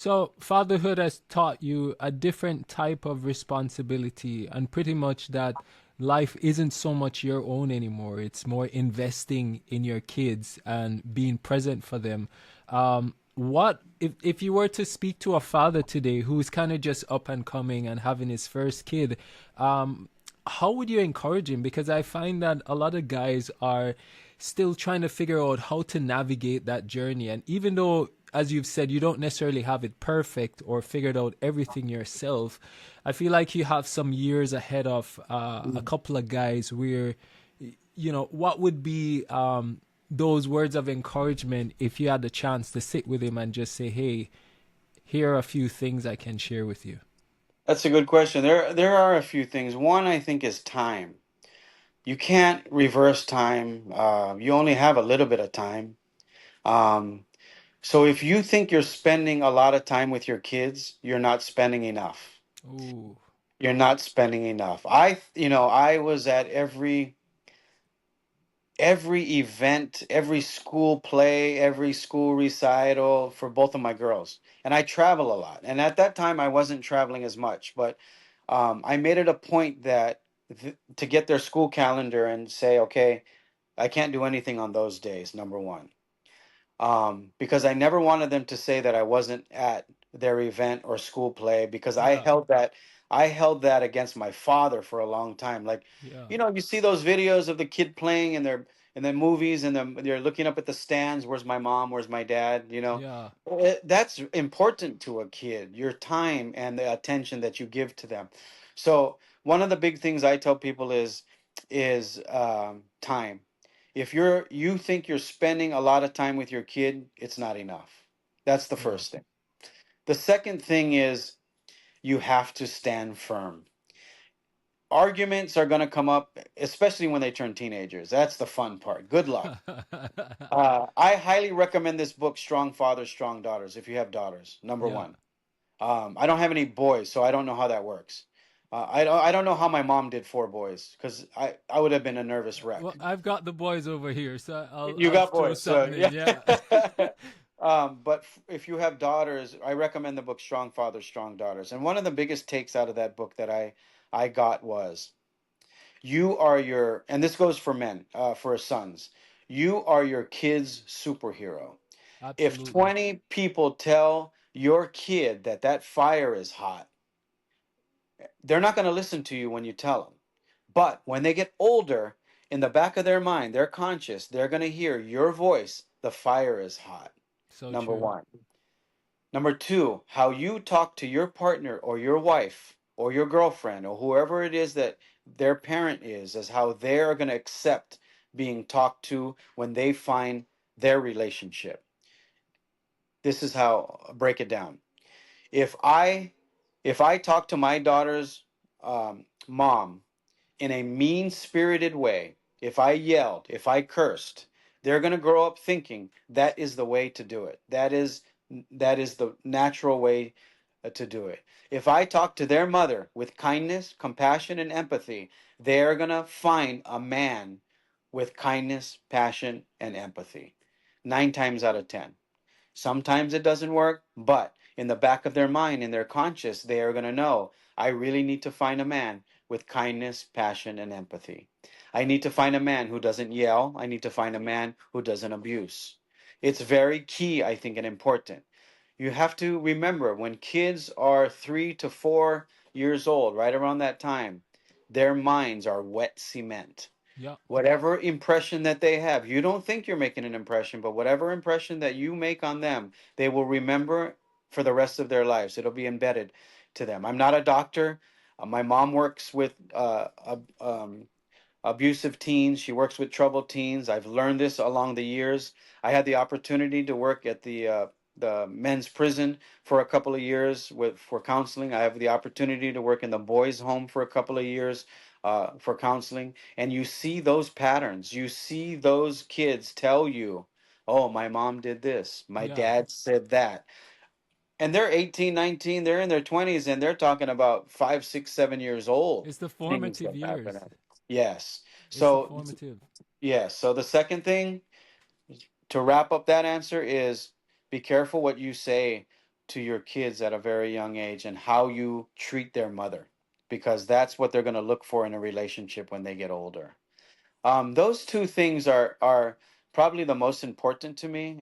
So, fatherhood has taught you a different type of responsibility, and pretty much that life isn't so much your own anymore. It's more investing in your kids and being present for them. What if you were to speak to a father today who's kind of just up and coming and having his first kid? How would you encourage him? Because I find that a lot of guys are still trying to figure out how to navigate that journey. And even though, as you've said, you don't necessarily have it perfect or figured out everything yourself, I feel like you have some years ahead of a couple of guys where, what would be those words of encouragement if you had the chance to sit with him and just say, hey, here are a few things I can share with you? That's a good question. There are a few things. One, I think, is time. You can't reverse time. You only have a little bit of time. Um, so if you think you're spending a lot of time with your kids, you're not spending enough. Ooh, You're not spending enough. I was at every event, every school play, every school recital for both of my girls. And I travel a lot. And at that time, I wasn't traveling as much, but I made it a point that to get their school calendar and say, okay, I can't do anything on those days, number one. Because I never wanted them to say that I wasn't at their event or school play because yeah, I held that against my father for a long time. Like, yeah, you see those videos of the kid playing in the movies and they're looking up at the stands, where's my mom, where's my dad, yeah. That's important to a kid, your time and the attention that you give to them. So one of the big things I tell people is time. If you think you're spending a lot of time with your kid, it's not enough. That's the Yeah. first thing. The second thing is you have to stand firm. Arguments are going to come up, especially when they turn teenagers. That's the fun part. Good luck. I highly recommend this book, Strong Fathers, Strong Daughters, if you have daughters, number Yeah. one. I don't have any boys, so I don't know how that works. I don't know how my mom did four boys because I would have been a nervous Well, wreck. I've got the boys over here, so You I'll got throw boys, so something in. yeah. Yeah. But if you have daughters, I recommend the book Strong Fathers, Strong Daughters. And one of the biggest takes out of that book that I got was you are your, and this goes for men, for sons, you are your kid's superhero. If Absolutely. 20 people tell your kid that that fire is hot, they're not going to listen to you when you tell them. But when they get older, in the back of their mind, they're conscious, they're going to hear your voice, the fire is hot. So Number true. one. Number two, how you talk to your partner or your wife or your girlfriend or whoever it is that their parent is how they're going to accept being talked to when they find their relationship. This is how break it down. If I if I talk to my daughter's mom in a mean spirited way, if I yelled, if I cursed, they're going to grow up thinking that is the way to do it. That is the natural way to do it. If I talk to their mother with kindness, compassion, and empathy, they're going to find a man with kindness, passion, and empathy. 9 times out of 10. Sometimes it doesn't work, but in the back of their mind, in their conscious, they are going to know I really need to find a man with kindness, passion, and empathy. I need to find a man who doesn't yell. I need to find a man who doesn't abuse. It's very key, I think, and important. You have to remember when kids are 3 to 4 years old, right around that time, their minds are wet cement. Yeah. Whatever impression that they have, you don't think you're making an impression, but whatever impression that you make on them, they will remember for the rest of their lives. It'll be embedded to them. I'm not a doctor. My mom works with abusive teens. She works with troubled teens. I've learned this along the years. I had the opportunity to work at the men's prison for a couple of years for counseling. I have the opportunity to work in the boys' home for a couple of years for counseling. And you see those patterns. You see those kids tell you, "Oh, my mom did this. My Yeah. dad said that." And they're 18, 19, they're in their 20s, and they're talking about 5, 6, 7 years old It's the things formative that happen. years. Yes. It's the So, formative. yes. So the second thing to wrap up that answer is be careful what you say to your kids at a very young age and how you treat their mother, because that's what they're going to look for in a relationship when they get older. Those two things are probably the most important to me.